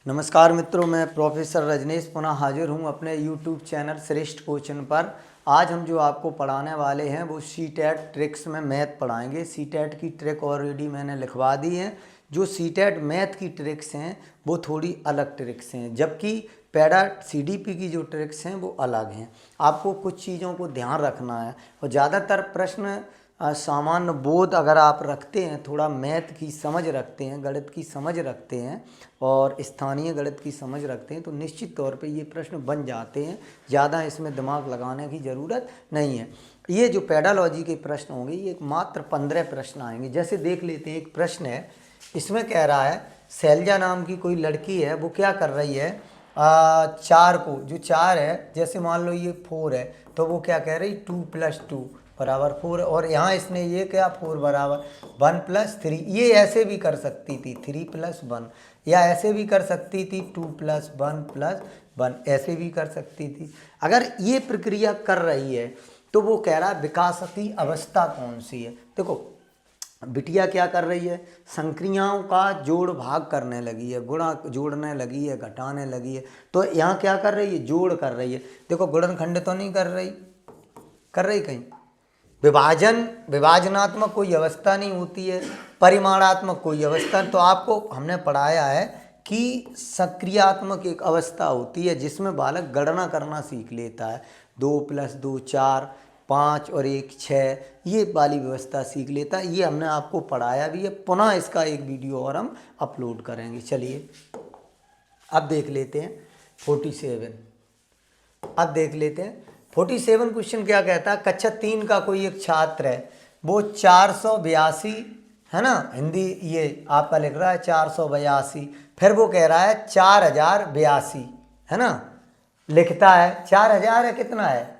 नमस्कार मित्रों, मैं प्रोफेसर रजनीश पुनः हाजिर हूँ अपने YouTube चैनल श्रेष्ठ कोचिंग पर। आज हम जो आपको पढ़ाने वाले हैं वो सीटेट ट्रिक्स में मैथ पढ़ाएंगे। सीटेट की ट्रिक ऑलरेडी मैंने लिखवा दी है। जो सीटेट मैथ की ट्रिक्स हैं वो थोड़ी अलग ट्रिक्स हैं, जबकि पैडा सीडीपी की जो ट्रिक्स हैं वो अलग हैं। आपको कुछ चीज़ों को ध्यान रखना है और ज़्यादातर प्रश्न सामान्य बोध अगर आप रखते हैं, थोड़ा मैथ की समझ रखते हैं, गणित की समझ रखते हैं और स्थानीय गणित की समझ रखते हैं तो निश्चित तौर पे ये प्रश्न बन जाते हैं। ज़्यादा इसमें दिमाग लगाने की ज़रूरत नहीं है। ये जो पेडालॉजी के प्रश्न होंगे ये मात्र 15 प्रश्न आएंगे। जैसे देख लेते हैं, एक प्रश्न है, इसमें कह रहा है शैलजा नाम की कोई लड़की है, वो क्या कर रही है, चार को, जो चार है, जैसे मान लो ये 4 है तो वो क्या कह रही, 2 + 2 बराबर 4 है। और यहाँ इसने ये क्या, 4 बराबर 1 + 3। ये ऐसे भी कर सकती थी 3 + 1, या ऐसे भी कर सकती थी 2 + 1 + 1, ऐसे भी कर सकती थी। अगर ये प्रक्रिया कर रही है तो वो कह रहा है विकास की अवस्था कौन सी है। देखो बिटिया क्या कर रही है, संक्रियाओं का जोड़ भाग करने लगी है, गुणा जोड़ने लगी है, घटाने लगी है। तो यहाँ क्या कर रही है, जोड़ कर रही है। देखो गुणनखंड तो नहीं कर रही, कर रही कहीं। विभाजनात्मक कोई अवस्था नहीं होती है, परिमाणात्मक कोई अवस्था। तो आपको हमने पढ़ाया है कि सक्रियात्मक एक अवस्था होती है जिसमें बालक गणना करना सीख लेता है। 2 + 2 4, 5 और 1 6, ये वाली व्यवस्था सीख लेता है। ये हमने आपको पढ़ाया भी है। पुनः इसका एक वीडियो और हम अपलोड करेंगे। चलिए अब देख लेते हैं 47। अब देख लेते हैं 47 क्वेश्चन क्या कहता है। कक्षा 3 का कोई एक छात्र है, वो 482 है ना, हिंदी ये आपका लिख रहा है 482, फिर वो कह रहा है 4082 है ना, लिखता है 4000 है, कितना है,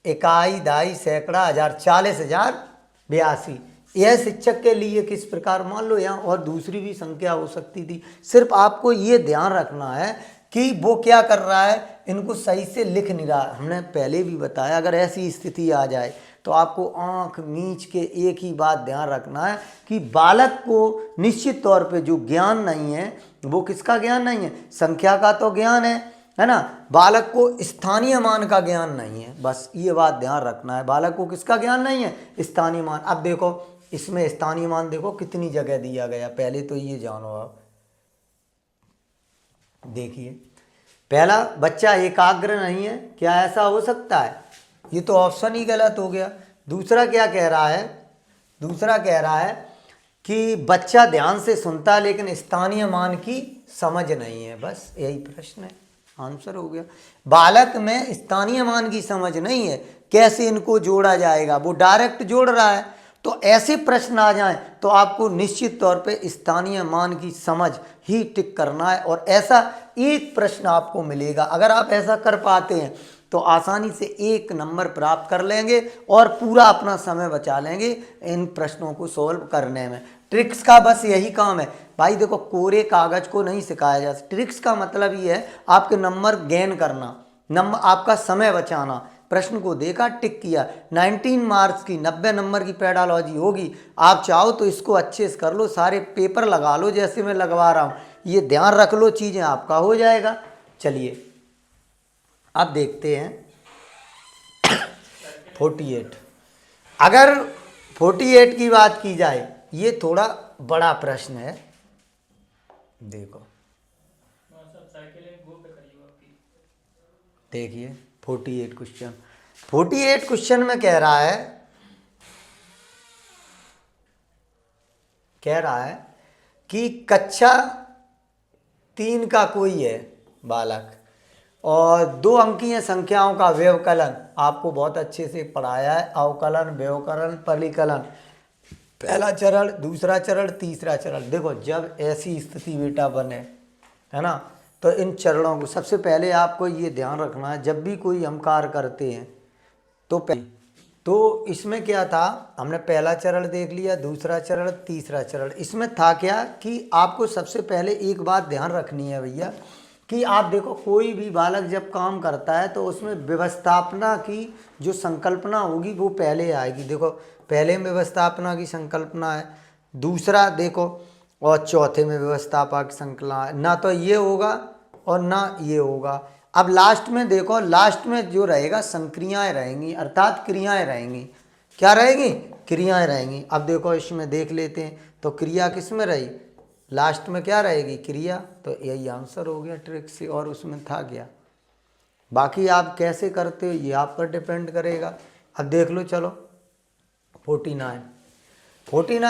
इकाई, दाई, सैकड़ा, हजार, 40,082। यह शिक्षक के लिए किस प्रकार, मान लो यहाँ और दूसरी भी संख्या हो सकती थी। सिर्फ आपको ये ध्यान रखना है कि वो क्या कर रहा है, इनको सही से लिख नहीं रहा। हमने पहले भी बताया अगर ऐसी स्थिति आ जाए तो आपको आंख मींच के एक ही बात ध्यान रखना है कि बालक को निश्चित तौर पे जो ज्ञान नहीं है, वो किसका ज्ञान नहीं है, संख्या का तो ज्ञान है ना, बालक को स्थानीय मान का ज्ञान नहीं है। बस ये बात ध्यान रखना है, बालक को किसका ज्ञान नहीं है, स्थानीय मान। अब देखो इसमें स्थानीय मान देखो कितनी जगह दिया गया, पहले तो ये जानो। आप देखिए, पहला बच्चा एकाग्र नहीं है, क्या ऐसा हो सकता है, ये तो ऑप्शन ही गलत हो गया। दूसरा क्या कह रहा है, दूसरा कह रहा है कि बच्चा ध्यान से सुनता लेकिन स्थानीय मान की समझ नहीं है। बस यही प्रश्न है, आंसर हो गया। बालक में स्थानीय मान की समझ नहीं है, कैसे इनको जोड़ा जाएगा, वो डायरेक्ट जोड़ रहा है। तो ऐसे प्रश्न आ जाएं तो आपको निश्चित तौर पे स्थानीय मान की समझ ही टिक करना है और ऐसा एक प्रश्न आपको मिलेगा। अगर आप ऐसा कर पाते हैं तो आसानी से 1 नंबर प्राप्त कर लेंगे और पूरा अपना समय बचा लेंगे इन प्रश्नों को सॉल्व करने में। ट्रिक्स का बस यही काम है भाई। देखो कोरे कागज को नहीं सिखाया जा सकता। ट्रिक्स का मतलब ये है आपके नंबर गेन करना, नंबर आपका समय बचाना। प्रश्न को देखा, टिक किया, 19 मार्क्स की 90 नंबर की पेडालॉजी होगी। आप चाहो तो इसको अच्छे से कर लो, सारे पेपर लगा लो जैसे मैं लगवा रहा हूँ, ये ध्यान रख लो, चीज़ें आपका हो जाएगा। चलिए अब देखते हैं 48। अगर 48 की बात की जाए, ये थोड़ा बड़ा प्रश्न है। देखो देखिए 48 क्वेश्चन, 48 क्वेश्चन में कह रहा है कि कक्षा 3 का कोई है बालक और 2 अंकीय संख्याओं का व्यवकलन आपको बहुत अच्छे से पढ़ाया है। अवकलन, व्यवकलन, परिकलन, पहला चरण, दूसरा चरण, तीसरा चरण। देखो जब ऐसी स्थिति बेटा बने, है ना, तो इन चरणों को सबसे पहले आपको ये ध्यान रखना है, जब भी कोई हम कार्य करते हैं तो इसमें क्या था, हमने पहला चरण देख लिया, दूसरा चरण, तीसरा चरण। इसमें था क्या कि आपको सबसे पहले एक बात ध्यान रखनी है भैया कि आप देखो कोई भी बालक जब काम करता है तो उसमें व्यवस्थापना की जो संकल्पना होगी वो पहले आएगी। देखो पहले में व्यवस्थापना की संकल्पना है, दूसरा देखो और चौथे में व्यवस्थापक संकलन, ना तो ये होगा और ना ये होगा। अब लास्ट में देखो, लास्ट में जो रहेगा संक्रियाएं रहेंगी, अर्थात क्रियाएं रहेंगी। क्या रहेगी? क्रियाएं रहेंगी। अब देखो इसमें देख लेते हैं, तो क्रिया किस में रही? लास्ट में क्या रहेगी? क्रिया। तो यही आंसर हो गया ट्रिक से, और उसमें था क्या? बाकी आप कैसे करते हो ये आप पर डिपेंड करेगा। अब देख लो, चलो 49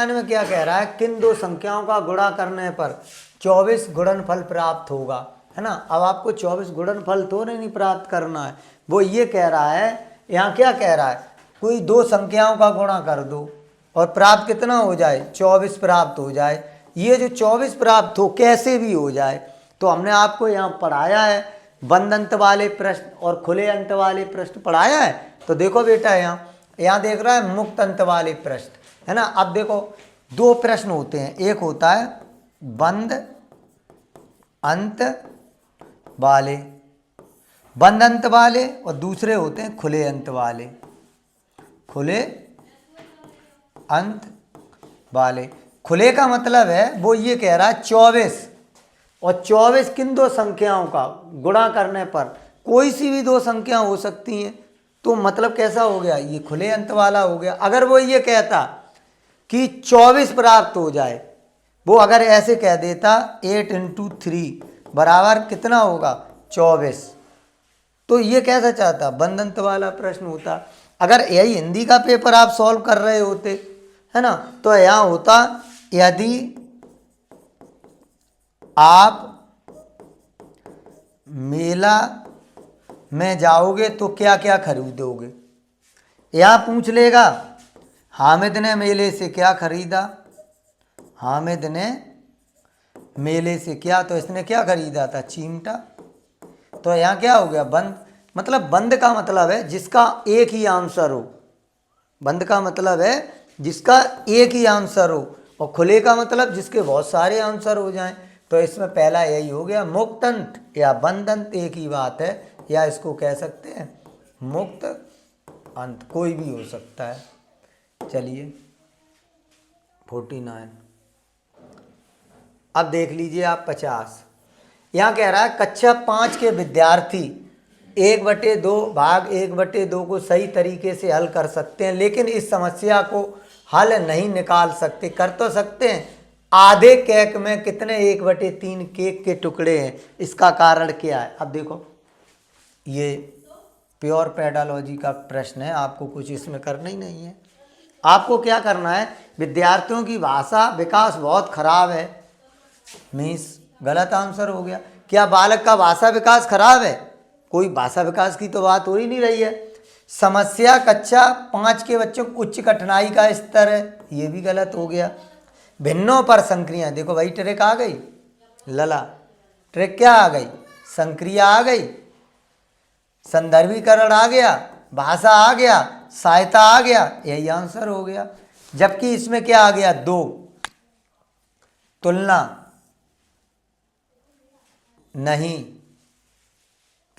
में क्या कह रहा है? किन दो संख्याओं का गुणा करने पर 24 गुणनफल प्राप्त होगा, है ना। अब आपको 24 गुणनफल तो नहीं प्राप्त करना है, वो ये कह रहा है, यहाँ क्या कह रहा है? कोई दो संख्याओं का गुणा कर दो और प्राप्त कितना हो जाए? 24 प्राप्त हो जाए। ये जो 24 प्राप्त हो कैसे भी हो जाए, तो हमने आपको यहाँ पढ़ाया है, बंद अंत वाले प्रश्न और खुले अंत वाले प्रश्न पढ़ाया है। तो देखो बेटा, यहाँ देख रहा है मुक्त अंत वाले प्रश्न, है ना। अब देखो दो प्रश्न होते हैं, एक होता है बंद अंत वाले, बंद अंत वाले, और दूसरे होते हैं खुले अंत वाले, खुले अंत वाले। खुले का मतलब है वो ये कह रहा है 24, और 24 किन दो संख्याओं का गुणा करने पर, कोई सी भी दो संख्या हो सकती हैं, तो मतलब कैसा हो गया? ये खुले अंत वाला हो गया। अगर वो ये कहता कि 24 प्राप्त हो जाए, वो अगर ऐसे कह देता 8 × 3 बराबर कितना होगा? 24, तो ये कैसा चाहता? बंद अंत वाला प्रश्न होता। अगर यही हिंदी का पेपर आप सॉल्व कर रहे होते, है ना, तो यहाँ होता यदि आप मेला में जाओगे तो क्या क्या खरीदोगे। यहाँ पूछ लेगा हामिद ने मेले से क्या खरीदा, हामिद ने मेले से क्या, तो इसने क्या खरीदा था? चिमटा। तो यहाँ क्या हो गया? बंद। मतलब बंद का मतलब है जिसका एक ही आंसर हो, बंद का मतलब है जिसका एक ही आंसर हो, और खुले का मतलब जिसके बहुत सारे आंसर हो जाएं। तो इसमें पहला यही हो गया, मुक्त अंत या बंद अंत एक ही बात है, या इसको कह सकते हैं मुक्त अंत, कोई भी हो सकता है। चलिए 49, अब देख लीजिए आप 50। यहाँ कह रहा है कक्षा 5 के विद्यार्थी 1/2 भाग 1/2 को सही तरीके से हल कर सकते हैं, लेकिन इस समस्या को हल नहीं निकाल सकते। कर तो सकते हैं। आधे केक में कितने 1/3 केक के टुकड़े हैं, इसका कारण क्या है? अब देखो, ये प्योर पेडालॉजी का प्रश्न है, आपको कुछ इसमें करना ही नहीं है। आपको क्या करना है? विद्यार्थियों की भाषा विकास बहुत खराब है, मीन्स गलत आंसर हो गया। क्या बालक का भाषा विकास खराब है? कोई भाषा विकास की तो बात हो ही नहीं रही है। समस्या कक्षा 5 के बच्चों को उच्च कठिनाई का स्तर है, ये भी गलत हो गया। भिन्नों पर संक्रिया, देखो भाई ट्रिक आ गई, लला ट्रिक क्या आ गई? संक्रिया आ गई, संदर्भीकरण आ गया, भाषा आ गया, सहायता आ गया, यही आंसर हो गया। जबकि इसमें क्या आ गया? 2 तुलना नहीं।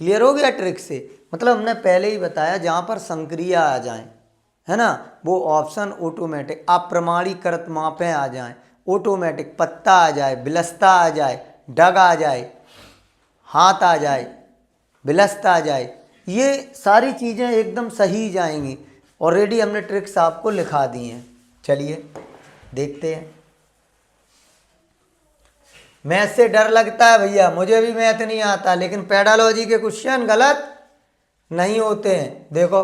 क्लियर हो गया ट्रिक से? मतलब हमने पहले ही बताया जहां पर संक्रिया आ जाए, है ना, वो ऑप्शन ऑटोमेटिक, अप्रमाणीकृत मापें आ जाएं, ऑटोमेटिक पत्ता आ जाए, बिलस्ता आ जाए, डग आ जाए, हाथ आ जाए, बिलस्ता आ जाए, ये सारी चीज़ें एकदम सही जाएंगी। ऑलरेडी हमने ट्रिक्स आपको लिखा दी हैं। चलिए देखते हैं। मैथ से डर लगता है भैया, मुझे भी मैथ नहीं आता, लेकिन पेडालॉजी के क्वेश्चन गलत नहीं होते हैं। देखो,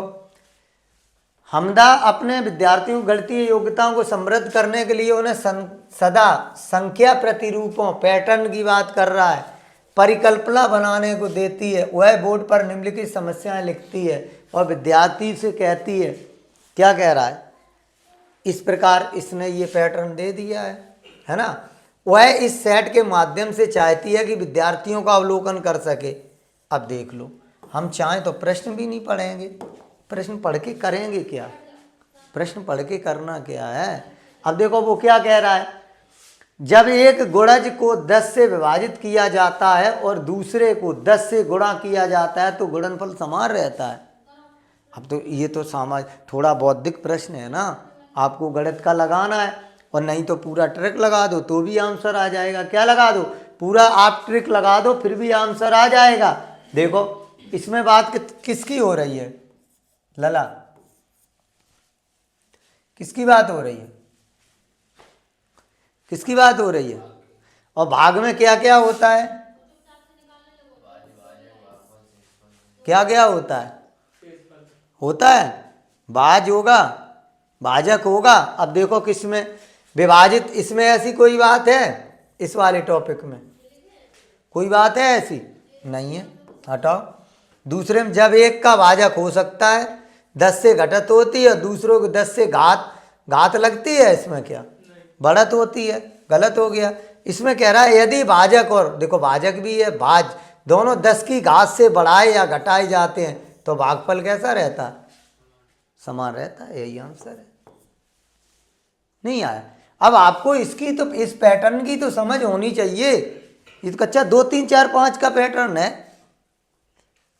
हमदा अपने विद्यार्थियों की गणितीय योग्यताओं को समृद्ध करने के लिए उन्हें सदा संख्या प्रतिरूपों पैटर्न की बात कर रहा है, परिकल्पना बनाने को देती है, वह बोर्ड पर निम्नलिखित समस्याएं लिखती है और विद्यार्थी से कहती है, क्या कह रहा है? इस प्रकार इसने ये पैटर्न दे दिया है ना। वह इस सेट के माध्यम से चाहती है कि विद्यार्थियों का अवलोकन कर सके। अब देख लो, हम चाहें तो प्रश्न भी नहीं पढ़ेंगे, प्रश्न पढ़ के करेंगे क्या? प्रश्न पढ़ के करना क्या है? अब देखो वो क्या कह रहा है, जब एक गुणज को 10 से विभाजित किया जाता है और दूसरे को 10 से गुणा किया जाता है तो गुणनफल समान रहता है। अब तो ये तो थोड़ा बौद्धिक प्रश्न है ना, आपको गणित का लगाना है। और नहीं तो पूरा ट्रिक लगा दो तो भी आंसर आ जाएगा। क्या लगा दो? पूरा आप ट्रिक लगा दो फिर भी आंसर आ जाएगा। देखो इसमें बात किसकी हो रही है लला, किसकी बात हो रही है, किसकी बात हो रही है? और भाग में क्या क्या होता है, क्या क्या होता है? होता है भाज होगा, भाजक होगा। अब देखो किसमें विभाजित, इसमें ऐसी कोई बात है? इस वाले टॉपिक में कोई बात है ऐसी? नहीं है, हटाओ। दूसरे में जब एक का भाजक हो सकता है 10 से घटत होती है, दूसरों को 10 से घात लगती है, इसमें क्या बढ़त होती है? गलत हो गया। इसमें कह रहा है यदि भाजक और देखो भाजक भी है भाज दोनों 10 की घात से बढ़ाए या घटाए जाते हैं तो भागफल कैसा रहता है? समान रहता है। यही आंसर है। नहीं आया? अब आपको इसकी तो इस पैटर्न की तो समझ होनी चाहिए। ये तो कच्चा 2 3 4 5 का पैटर्न है।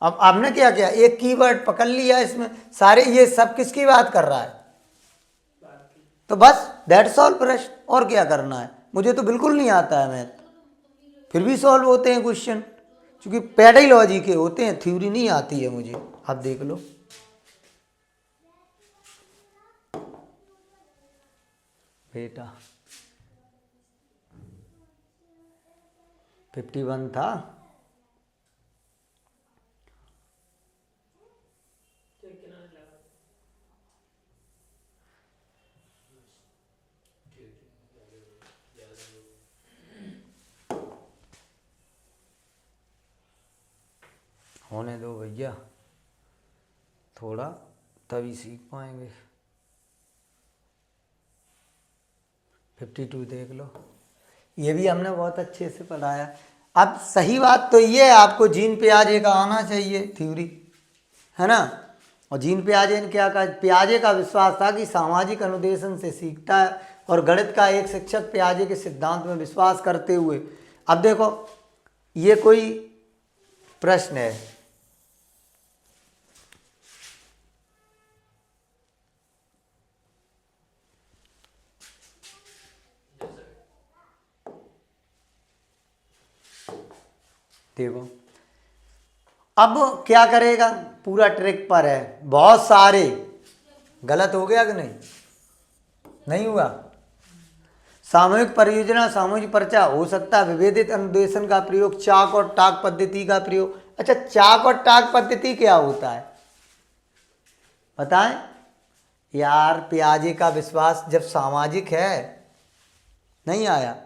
अब आपने क्या किया, एक कीवर्ड पकड़ लिया, इसमें सारे ये सब किसकी बात कर रहा है? तो बस दैट्स ऑल प्रश्न, और क्या करना है? मुझे तो बिल्कुल नहीं आता है मैथ, फिर भी सॉल्व होते हैं क्वेश्चन, क्योंकि पेडागोजी के होते हैं, थ्योरी नहीं आती है मुझे। आप देख लो बेटा 51 था। होने दो भैया थोड़ा, तभी सीख पाएंगे। 52 देख लो, ये भी हमने बहुत अच्छे से पढ़ाया। अब सही बात तो ये है, आपको जीन पियाजे का आना चाहिए थ्योरी, है ना। और जीन पियाजे ने क्या कहा? पियाजे का विश्वास था कि सामाजिक अनुदेशन से सीखता है, और गणित का एक शिक्षक पियाजे के सिद्धांत में विश्वास करते हुए। अब देखो ये कोई प्रश्न है, देखो अब क्या करेगा, पूरा ट्रिक पर है, बहुत सारे। गलत हो गया कि नहीं? नहीं हुआ? सामूहिक परियोजना, सामूहिक पर्चा हो सकता है, विभेदित अनुदेशन का प्रयोग, चाक और टाक पद्धति का प्रयोग। अच्छा, चाक और टाक पद्धति क्या होता है बताएं यार? पियाजे का विश्वास जब सामाजिक है, नहीं आया?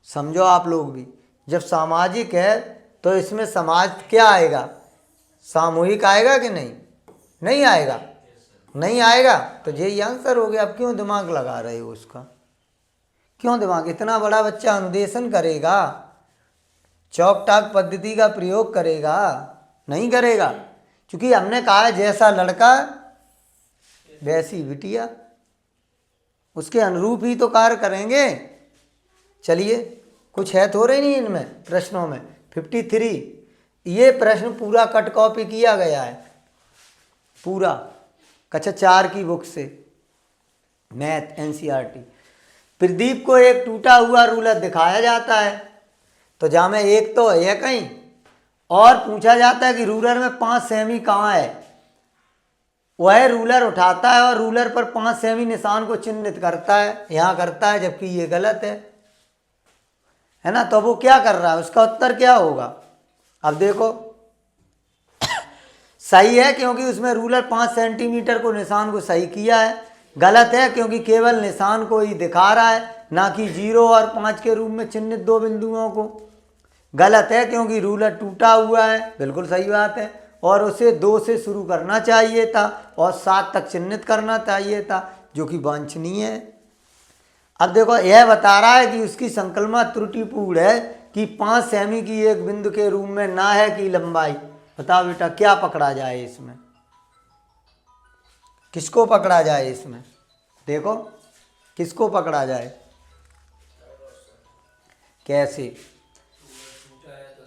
समझो आप लोग भी, जब सामाजिक है तो इसमें समाज क्या आएगा? सामूहिक आएगा कि नहीं? नहीं आएगा? नहीं आएगा तो यही आंसर हो गया। अब क्यों दिमाग लगा रहे हो उसका? क्यों दिमाग? इतना बड़ा बच्चा अनुदेशन करेगा, चौक टाक पद्धति का प्रयोग करेगा? नहीं करेगा, क्योंकि हमने कहा है जैसा लड़का वैसी बिटिया, उसके अनुरूप ही तो कार्य करेंगे। चलिए, कुछ है थोड़े नहीं इनमें प्रश्नों में। 53 ये प्रश्न पूरा कट कॉपी किया गया है, पूरा कक्षा 4 की बुक से, मैथ एनसीईआरटी। प्रदीप को एक टूटा हुआ रूलर दिखाया जाता है, तो जहाँ में एक तो है कहीं, और पूछा जाता है कि रूलर में 5 सेमी कहाँ है। वह रूलर उठाता है और रूलर पर 5 सेमी निशान को चिन्हित करता है, यहाँ करता है, जबकि ये गलत है ना। तो वो क्या कर रहा है, उसका उत्तर क्या होगा? अब देखो सही है क्योंकि उसमें रूलर 5 सेंटीमीटर को निशान को सही किया है। गलत है क्योंकि केवल निशान को ही दिखा रहा है, ना कि 0 और 5 के रूप में चिन्हित 2 बिंदुओं को। गलत है क्योंकि रूलर टूटा हुआ है, बिल्कुल सही बात है, और उसे 2 से शुरू करना चाहिए था और 7 तक चिन्हित करना चाहिए था, जो कि वांछनीय है। अब देखो यह बता रहा है कि उसकी संकल्पना त्रुटिपूर्ण है कि 5 सेमी की एक बिंदु के रूप में ना है कि लंबाई। बताओ बेटा क्या पकड़ा जाए इसमें, किसको पकड़ा जाए इसमें? देखो किसको पकड़ा जाए, कैसे?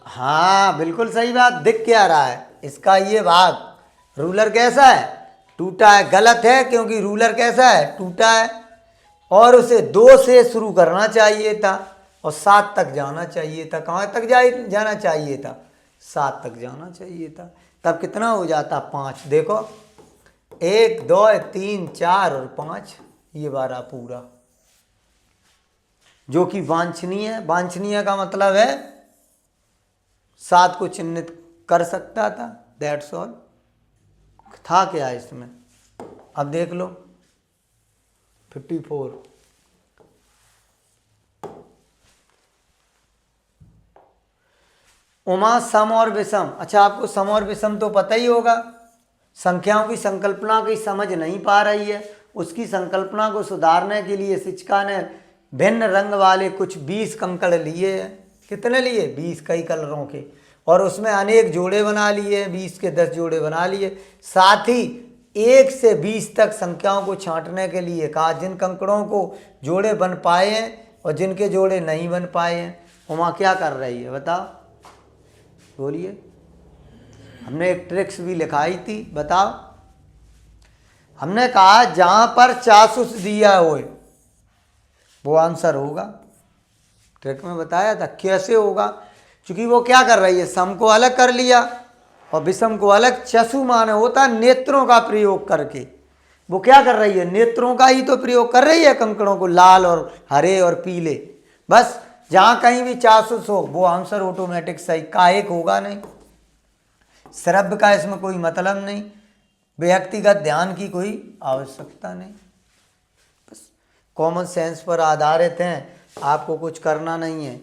हाँ बिल्कुल सही बात। दिख क्या रहा है इसका ये भाग, रूलर कैसा है? टूटा है। गलत है क्योंकि रूलर कैसा है? टूटा है। और उसे 2 से शुरू करना चाहिए था और 7 तक जाना चाहिए था। कहाँ तक जाना चाहिए था? 7 तक जाना चाहिए था। तब कितना हो जाता? 5। देखो 1 2 3 4 और 5, ये 12 पूरा, जो कि वांछनीय है। वांछनीय का मतलब है 7 को चिन्हित कर सकता था। That's all. था क्या इसमें? अब देख लो 54। उमा सम और विषम। अच्छा, आपको सम और विषम तो पता ही होगा। संख्याओं की संकल्पना की समझ नहीं पा रही है, उसकी संकल्पना को सुधारने के लिए शिक्षिका ने भिन्न रंग वाले कुछ 20 कंकड़ लिए हैं। कितने लिए? 20, कई कलरों के, और उसमें अनेक जोड़े बना लिए, 20 के 10 जोड़े बना लिए। साथ ही 1 से 20 तक संख्याओं को छांटने के लिए कहा। जिन कंकड़ों को जोड़े बन पाए हैं और जिनके जोड़े नहीं बन पाए हैं, उमा क्या कर रही है बताओ, बोलिए। हमने एक ट्रिक्स भी लिखाई थी, बताओ। हमने कहा जहां पर चासूस दिया हो वो आंसर होगा। ट्रिक में बताया था कैसे होगा। क्योंकि वो क्या कर रही है, सम को अलग कर लिया और विषम को अलग। चसु माने होता नेत्रों का प्रयोग करके। वो क्या कर रही है? नेत्रों का ही तो प्रयोग कर रही है कंकड़ों को, लाल और हरे और पीले। बस जहां कहीं भी चासूस हो वो आंसर ऑटोमेटिक सही। कायक होगा नहीं, श्रव्य का इसमें कोई मतलब नहीं, व्यक्तिगत ध्यान की कोई आवश्यकता नहीं। बस कॉमन सेंस पर आधारित हैं। आपको कुछ करना नहीं है,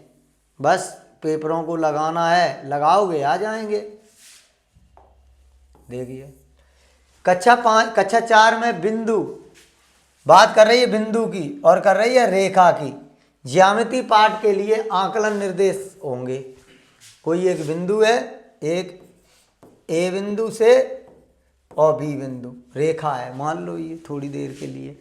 बस पेपरों को लगाना है, लगाओगे आ जाएंगे। देखिए कक्षा 4 में बिंदु बात कर रही है, बिंदु की, और कर रही है रेखा की। ज्यामिति पाठ के लिए आकलन निर्देश होंगे। कोई एक बिंदु है, एक ए बिंदु से और बी बिंदु, रेखा है मान लो ये थोड़ी देर के लिए।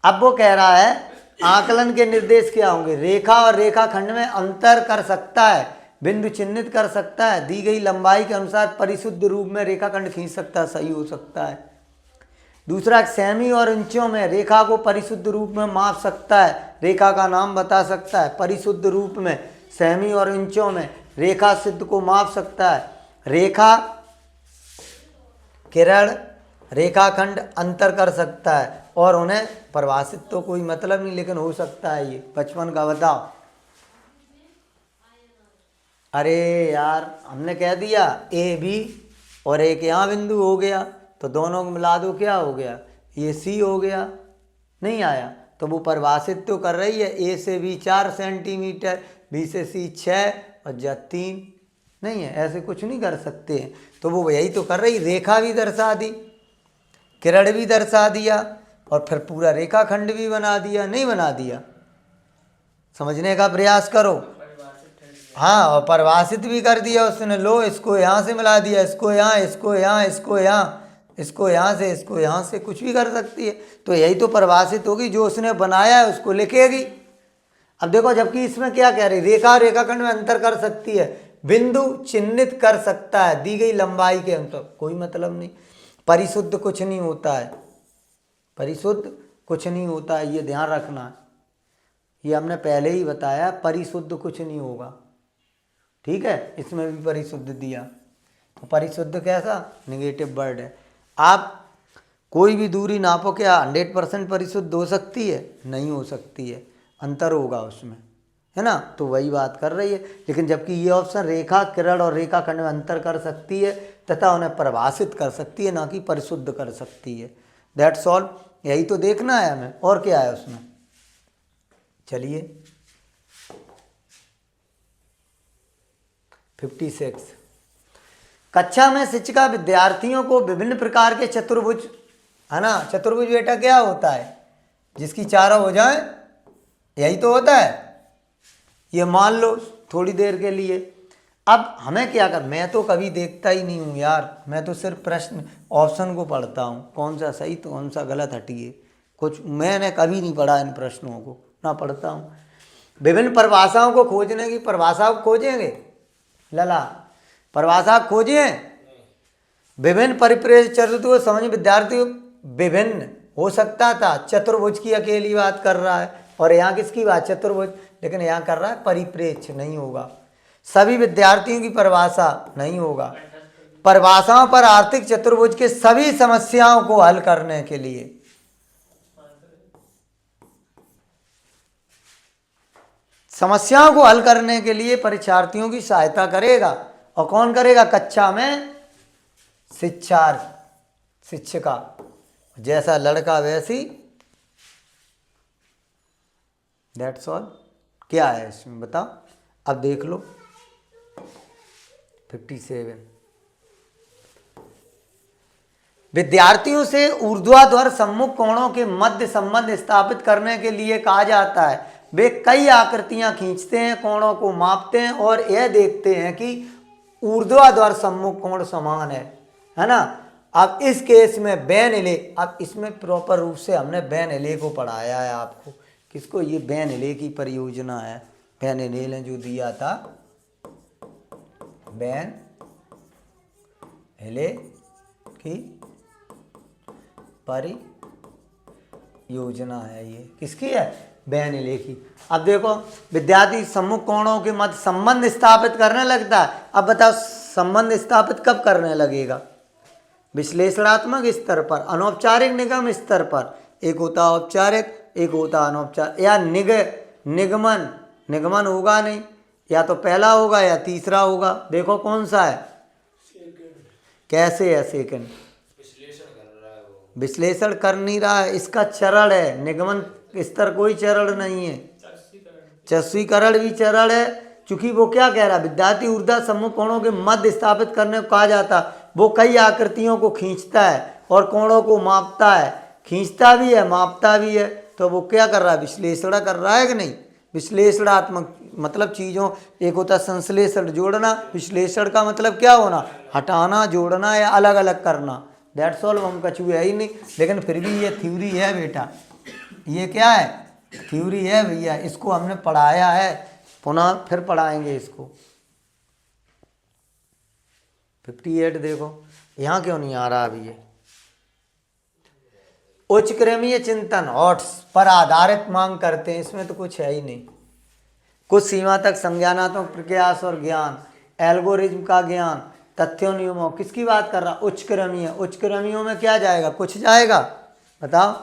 अब वो कह रहा है आकलन के निर्देश क्या होंगे? रेखा और रेखाखंड में अंतर कर सकता है, बिंदु चिन्हित कर सकता है, दी गई लंबाई के अनुसार परिशुद्ध रूप में रेखाखंड खींच सकता है, सही हो सकता है। दूसरा, सेमी और इंचों में रेखा को परिशुद्ध रूप में माप सकता है, रेखा का नाम बता सकता है। परिशुद्ध रूप में सेमी और इंचों में रेखा सिद्ध को माप सकता है। रेखा, किरण, रेखाखंड अंतर कर सकता है और उन्हें परिभाषित तो कोई मतलब नहीं, लेकिन हो सकता है ये। 55 का बताओ। अरे यार हमने कह दिया ए बी और एक यहाँ बिंदु हो गया, तो दोनों को मिला दो, क्या हो गया? ये सी हो गया। नहीं आया तो वो परिभाषित तो कर रही है, ए से बी 4 सेंटीमीटर, बी से सी 6 और जा 3। नहीं है, ऐसे कुछ नहीं कर सकते हैं। तो वो यही तो कर रही, रेखा भी दर्शा दी, किरण भी दर्शा दिया और फिर पूरा रेखाखंड भी बना दिया। नहीं बना दिया? समझने का प्रयास करो। हाँ, और परिभाषित भी कर दिया उसने। लो इसको यहाँ से मिला दिया, इसको यहाँ, इसको यहाँ, इसको यहाँ, इसको यहाँ से, इसको यहाँ से, कुछ भी कर सकती है। तो यही तो परिभाषित होगी, जो उसने बनाया है उसको लिखेगी। अब देखो, जबकि इसमें क्या कह रही, रेखा और रेखाखंड में अंतर कर सकती है, बिंदु चिन्हित कर सकता है, दी गई लंबाई के अंतर, कोई मतलब नहीं। परिशुद्ध कुछ नहीं होता है, परिशुद्ध कुछ नहीं होता है, ये ध्यान रखना है। ये हमने पहले ही बताया, परिशुद्ध कुछ नहीं होगा। ठीक है, इसमें भी परिशुद्ध दिया। तो परिशुद्ध कैसा? नेगेटिव वर्ड है। आप कोई भी दूरी नापो, क्या 100% परिशुद्ध हो सकती है? नहीं हो सकती है, अंतर होगा उसमें, है ना। तो वही बात कर रही है। लेकिन जबकि ये ऑप्शन रेखा, किरण और रेखाखंड में अंतर कर सकती है तथा उन्हें परिभाषित कर सकती है, ना कि परिशुद्ध कर सकती है। That's all. यही तो देखना है हमें, और क्या है उसमें। चलिए 56। कक्षा में शिक्षिका विद्यार्थियों को विभिन्न प्रकार के चतुर्भुज, है ना। चतुर्भुज बेटा क्या होता है? जिसकी चारों हो जाए, यही तो होता है। ये मान लो थोड़ी देर के लिए। अब हमें क्या कर, मैं तो कभी देखता ही नहीं हूँ यार, मैं तो सिर्फ प्रश्न ऑप्शन को पढ़ता हूँ, कौन सा सही तो कौन सा गलत, हटिए कुछ। मैंने कभी नहीं पढ़ा इन प्रश्नों को, ना पढ़ता हूँ। विभिन्न परिभाषाओं को खोजने की, परिभाषा खोजेंगे लला, परिभाषा खोजें। विभिन्न परिप्रेक्ष्य चतुर्भुज को समझ विद्यार्थी विभिन्न हो सकता था। चतुर्भुज की अकेली बात कर रहा है और यहाँ किसकी बात, चतुर्भुज, लेकिन यहाँ कर रहा है परिप्रेक्ष्य, नहीं होगा। सभी विद्यार्थियों की परिभाषा नहीं होगा। परिभाषाओं पर आर्थिक चतुर्भुज के सभी समस्याओं को हल करने के लिए, समस्याओं को हल करने के लिए परीक्षार्थियों की सहायता करेगा। और कौन करेगा, कक्षा में शिक्षिका, जैसा लड़का वैसी, दैट्स ऑल। क्या है इसमें बताओ, अब देख लो 57। विद्यार्थियों से ऊर्ध्वाधर सम्मुख कोणों के मध्य संबंध स्थापित करने के लिए कहा जाता है। वे कई आकृतियां खींचते हैं, कोणों को मापते हैं और यह देखते हैं कि ऊर्ध्वाधर सम्मुख कोण समान है ना। अब इस केस में बेन-इले, अब इसमें प्रॉपर रूप से हमने बेन-इले को पढ़ाया है आपको। किसको, ये बेन-इले की परियोजना है। बेन-इले ने जो दिया था, बेन-इले की परियोजना है, ये किसकी है, बेन-इले की। अब देखो, विद्यार्थी सम्मुख कोणों के मध्य संबंध स्थापित करने लगता है। अब बताओ संबंध स्थापित कब करने लगेगा, विश्लेषणात्मक स्तर पर, अनौपचारिक निगम स्तर पर। एक होता औपचारिक, एक होता अनौपचारिक, या निगमन होगा नहीं, या तो पहला होगा या तीसरा होगा। देखो कौन सा है, कैसे है सेकंड, विश्लेषण कर नहीं रहा है, इसका चरण है। निगमन स्तर कोई चरण नहीं है, चस्वीकरण भी चरण है। चूंकि वो क्या कह रहा है, विद्यार्थी ऊर्ध्वा सम्मुख कोणों के मध्य स्थापित करने को कहा जाता, वो कई आकृतियों को खींचता है और कोणों को मापता है, खींचता भी है मापता भी है। तो वो क्या कर रहा है, विश्लेषण कर रहा है कि नहीं। विश्लेषणात्मक मतलब चीज़ों, एक होता संश्लेषण जोड़ना, विश्लेषण का मतलब क्या होना, हटाना, जोड़ना या अलग अलग करना। That's all. हम कछु है ही नहीं, लेकिन फिर भी ये थ्योरी है बेटा, ये क्या है, थ्योरी है भैया। इसको हमने पढ़ाया है, पुनः फिर पढ़ाएंगे इसको। 58 देखो, यहाँ क्यों नहीं आ रहा अभी ये। उच्च क्रमीय चिंतन हॉट्स पर आधारित मांग करते हैं, इसमें तो कुछ है ही नहीं। कुछ सीमा तक संज्ञानात्मक प्रयास और ज्ञान, एल्गोरिज्म का ज्ञान, तथ्यों नियमों, किसकी बात कर रहा, उच्च क्रमीय। उच्च क्रमियों में क्या जाएगा, कुछ जाएगा, बताओ।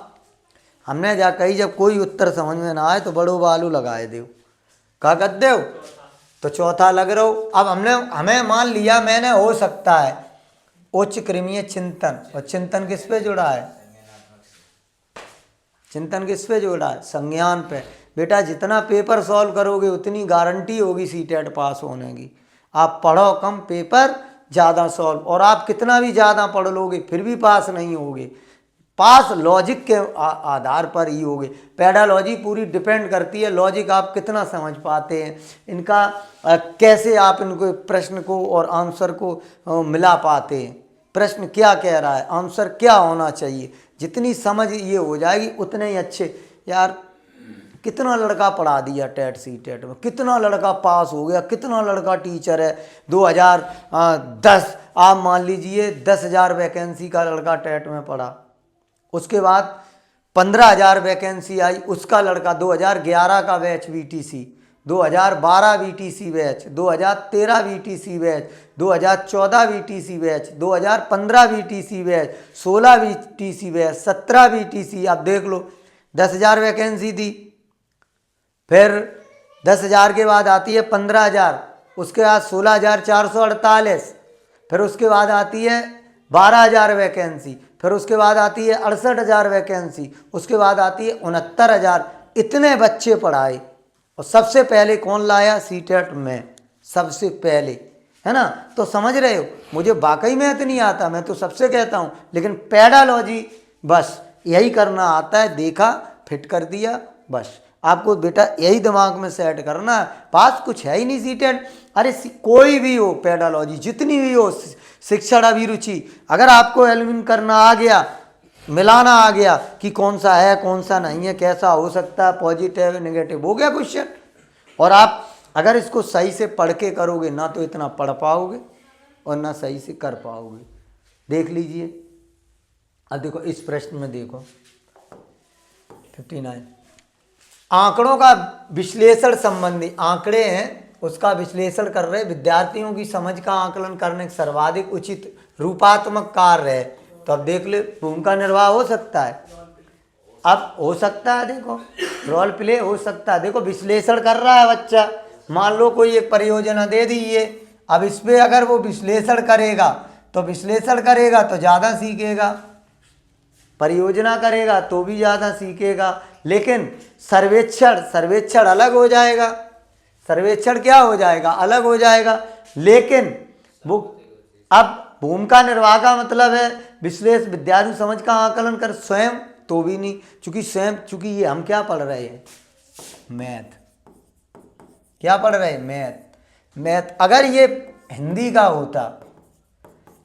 हमने जा कही जब कोई उत्तर समझ में ना आए तो बड़ो बालू लगाए दो, क्या कर दो, तो चौथा लग रहा हो। अब हमें मान लिया मैंने, हो सकता है उच्च क्रमीय चिंतन, और चिंतन किस पे जुड़ा है, चिंतन किस पे जुड़ा है, संज्ञान पे। बेटा जितना पेपर सॉल्व करोगे उतनी गारंटी होगी सीटेट पास होने की। आप पढ़ो कम, पेपर ज़्यादा सॉल्व, और आप कितना भी ज़्यादा पढ़ लोगे फिर भी पास नहीं होगे। पास लॉजिक के आधार पर ही होगे। पेडालॉजी पूरी डिपेंड करती है लॉजिक आप कितना समझ पाते हैं, इनका कैसे आप इनको प्रश्न को और आंसर को मिला पाते हैं। प्रश्न क्या कह रहा है, आंसर क्या होना चाहिए, जितनी समझ ये हो जाएगी उतने ही अच्छे। यार कितना लड़का पढ़ा दिया टेट सी टेट में, कितना लड़का पास हो गया, कितना लड़का टीचर है। 2010 आप मान लीजिए 10,000 वैकेंसी का लड़का टेट में पढ़ा, उसके बाद 15,000 वैकेंसी आई, उसका लड़का 2011 का batch VTC, 2012 VTC batch, 2013 VTC batch, 2014 VTC batch, 2015 VTC batch, 16 VTC batch, 17 VTC. अब देख लो 10,000 वैकेंसी थी, फिर 10,000 के बाद आती है 15,000, उसके बाद 16,448, फिर उसके बाद आती है 12,000 वैकेंसी, फिर उसके बाद आती है 68,000 वैकेंसी, उसके बाद आती है 69,000। इतने बच्चे पढ़ाए, और सबसे पहले कौन लाया, सीटेट में सबसे पहले, है ना। तो समझ रहे हो, मुझे वाकई में इतनी आता, मैं तो सबसे कहता हूँ, लेकिन पेडालॉजी बस यही करना आता है, देखा फिट कर दिया बस। आपको बेटा यही दिमाग में सेट करना है, पास कुछ है ही नहीं सीटेट। अरे कोई भी हो पेडालॉजी, जितनी भी हो, शिक्षण अभिरुचि, अगर आपको एलिमिन करना आ गया, मिलाना आ गया कि कौन सा है कौन सा नहीं है, कैसा हो सकता है, पॉजिटिव नेगेटिव, हो गया क्वेश्चन। और आप अगर इसको सही से पढ़ के करोगे ना तो इतना पढ़ पाओगे और ना सही से कर पाओगे। देख लीजिए, अब देखो इस प्रश्न में देखो, 59। आंकड़ों का विश्लेषण संबंधी आंकड़े हैं, उसका विश्लेषण कर रहे विद्यार्थियों की समझ का आकलन करने का सर्वाधिक उचित रूपात्मक कार्य है। तो अब देख ले, भूमिका निर्वाह हो सकता है, अब हो सकता है, देखो रोल प्ले हो सकता है। देखो विश्लेषण कर रहा है बच्चा, मान लो कोई एक परियोजना दे दी है, अब इस पे अगर वो विश्लेषण करेगा तो ज़्यादा सीखेगा, परियोजना करेगा तो भी ज़्यादा सीखेगा। लेकिन सर्वेक्षण अलग हो जाएगा, सर्वेक्षण क्या हो जाएगा, अलग हो जाएगा। लेकिन वो अब भूमिका निर्वाह का मतलब है विश्लेषण, विद्यार्थी समझ का आकलन कर स्वयं, तो भी नहीं, चूंकि ये हम क्या पढ़ रहे हैं, मैथ, क्या पढ़ रहे हैं, मैथ। अगर ये हिंदी का होता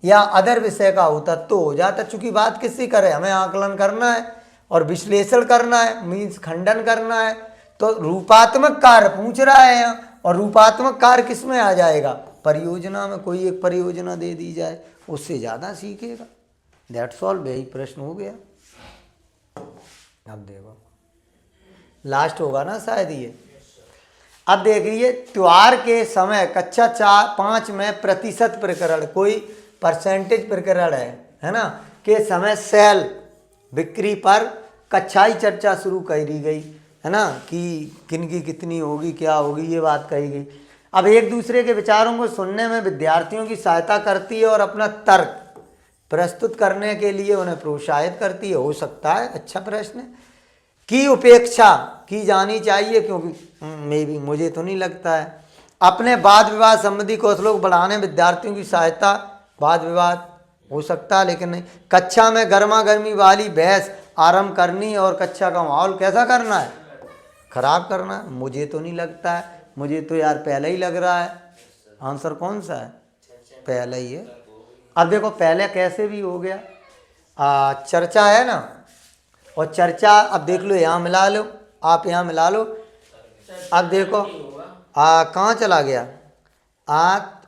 या अदर विषय का होता तो हो जाता, चूंकि बात किससे करे, हमें आकलन करना है और विश्लेषण करना है, मीन्स खंडन करना है। तो रूपात्मक कार्य पूछ रहा है यहाँ, और रूपात्मक कार्य किस में आ जाएगा, परियोजना में। कोई एक परियोजना दे दी जाए, उससे ज़्यादा सीखेगा। दैट्स ऑल, यही प्रश्न हो गया। अब देखो लास्ट होगा ना शायद ये। अब देखिए, त्योहार के समय कक्षा 5 में प्रतिशत प्रकरण, कोई परसेंटेज प्रकरण है ना, के समय सेल बिक्री पर कक्षाई चर्चा शुरू करी गई है ना, कि किन की कितनी होगी, क्या होगी, ये बात कही गई। अब एक दूसरे के विचारों को सुनने में विद्यार्थियों की सहायता करती है और अपना तर्क प्रस्तुत करने के लिए उन्हें प्रोत्साहित करती है। हो सकता है, अच्छा प्रश्न है। की उपेक्षा की जानी चाहिए, क्योंकि मुझे तो नहीं लगता है। अपने वाद विवाद संबंधी कौशलों को बढ़ाने विद्यार्थियों की सहायता, वाद विवाद हो सकता है लेकिन नहीं। कक्षा में गर्मा गर्मी वाली बहस आरंभ करनी और कक्षा का माहौल कैसा करना है, खराब करना है, मुझे तो नहीं लगता है। मुझे तो यार पहले ही लग रहा है। आंसर कौन सा है, पहले ही है। अब देखो पहले कैसे भी हो गया, चर्चा है ना, और चर्चा अब देख लो, यहाँ मिला लो, आप यहाँ मिला लो। अब देखो कहाँ चला गया,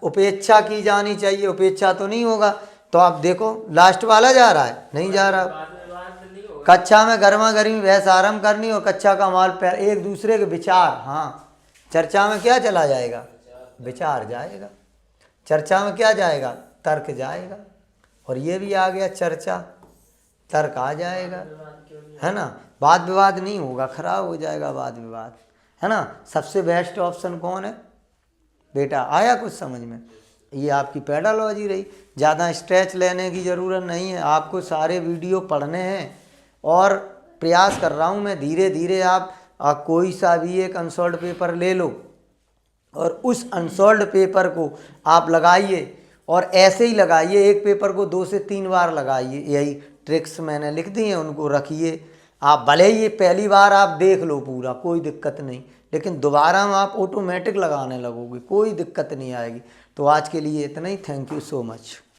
उपेक्षा की जानी चाहिए, उपेक्षा तो नहीं होगा। तो आप देखो लास्ट वाला जा रहा है, नहीं जा रहा। कक्षा में गर्मा गर्मी बहस आरंभ करनी और कक्षा का माहौल पर एक दूसरे के विचार, हाँ चर्चा में क्या चला जाएगा, विचार जाएगा। चर्चा में क्या जाएगा, तर्क जाएगा। और ये भी आ गया, चर्चा तर्क आ जाएगा, है ना। वाद विवाद नहीं होगा, खराब हो जाएगा वाद विवाद, है ना। सबसे बेस्ट ऑप्शन कौन है बेटा, आया कुछ समझ में। ये आपकी पेडालॉजी रही, ज़्यादा स्ट्रेच लेने की ज़रूरत नहीं है। आपको सारे वीडियो पढ़ने हैं और प्रयास कर रहा हूँ मैं, धीरे धीरे आप कोई सा भी एक अनसॉल्व्ड पेपर ले लो और उस अनसॉल्व्ड पेपर को आप लगाइए, और ऐसे ही लगाइए, एक पेपर को 2 से 3 बार लगाइए। यही ट्रिक्स मैंने लिख दी हैं, उनको रखिए आप। भले ही ये पहली बार आप देख लो पूरा, कोई दिक्कत नहीं, लेकिन दोबारा में आप ऑटोमेटिक लगाने लगोगे, कोई दिक्कत नहीं आएगी। तो आज के लिए इतना ही, थैंक यू सो मच।